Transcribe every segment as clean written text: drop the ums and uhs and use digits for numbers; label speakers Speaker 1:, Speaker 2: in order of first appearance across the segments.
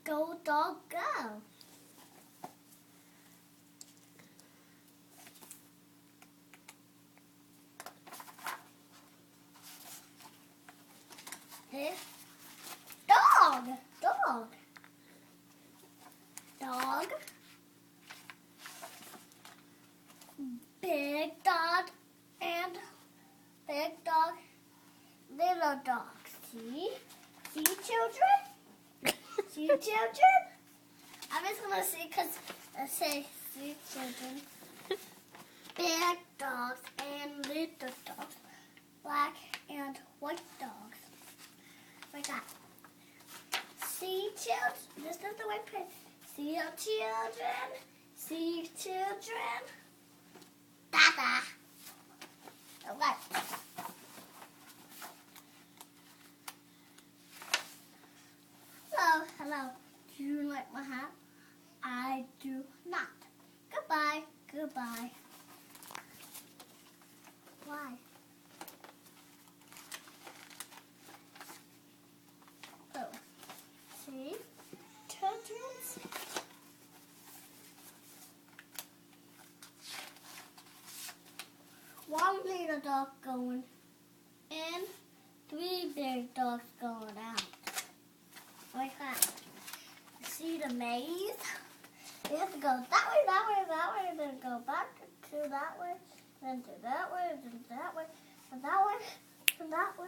Speaker 1: Go, dog, go. This dog, dog, dog. Big dog and big dog, little dog. See? See, children? See, children? I'm just going to say, because I say, see, children. Big dogs and little dogs. Black and white dogs. Like that. See, children? This is the white print. See, children? See, children? Dada. Okay. Hello, hello. Do you like my hat? I do not. Goodbye, goodbye. Why? Oh, see? Children's. One little dog going in, 3 big dogs going out. Like that. See the maze? You have to go that way, that way, that way, then go back to that way, then to that way, then that way, and that way, and that way.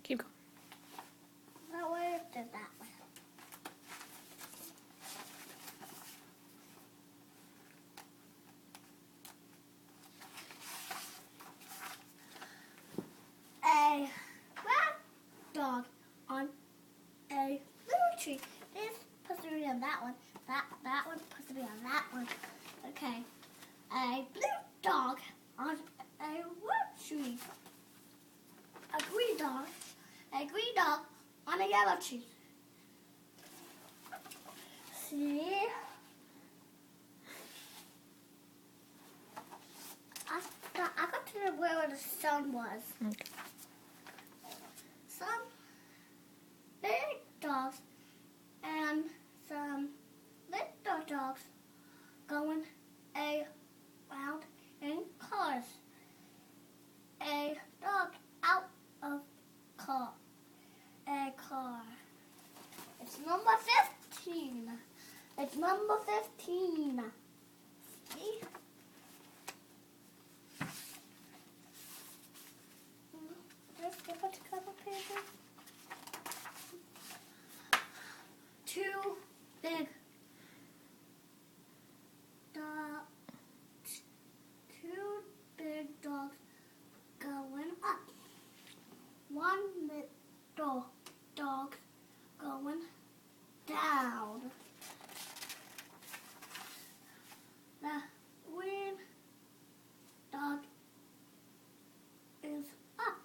Speaker 2: Keep going.
Speaker 1: That way, then that way. A rat dog on a little tree. This supposed to be on that one. That one's supposed to be on that one. Okay. A blue dog on a wood tree. A green dog on a yellow tree. See? I got to where the sun was.
Speaker 2: Okay.
Speaker 1: Some big dogs and some little dogs going around in cars. A dog out of a car. It's number 15. It's number 15. See? Just give it a couple pages. 2 big dogs. 2 big dogs going up. 1 little dog going down. The green dog is up.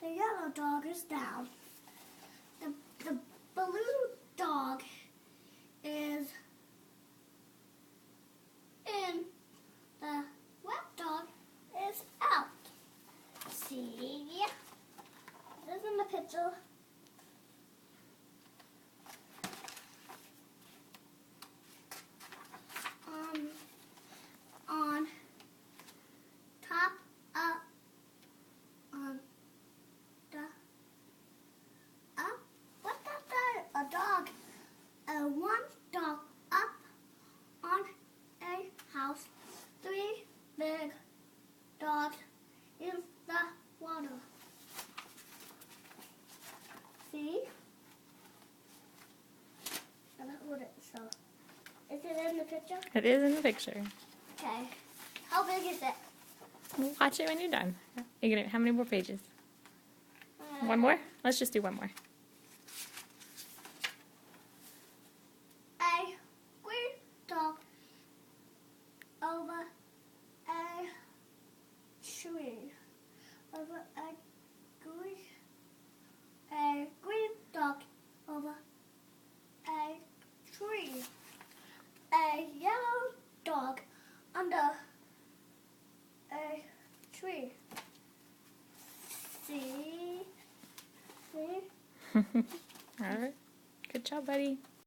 Speaker 1: The yellow dog is down. The blue dog is in. The wet dog is out. See? This is in the picture. On top up on the up. What's that? A dog. One dog up on a house. 3 big dogs in the water. See? I'm gonna hold it. So, is it in the picture?
Speaker 2: It is in the picture.
Speaker 1: Okay. How big is it?
Speaker 2: We'll watch it when you're done. You're gonna, how many more pages? One more? Let's just do one more.
Speaker 1: A green dog over a tree. Over a green dog over a tree. A yellow dog under a tree. See? See?
Speaker 2: All right. Good job, buddy.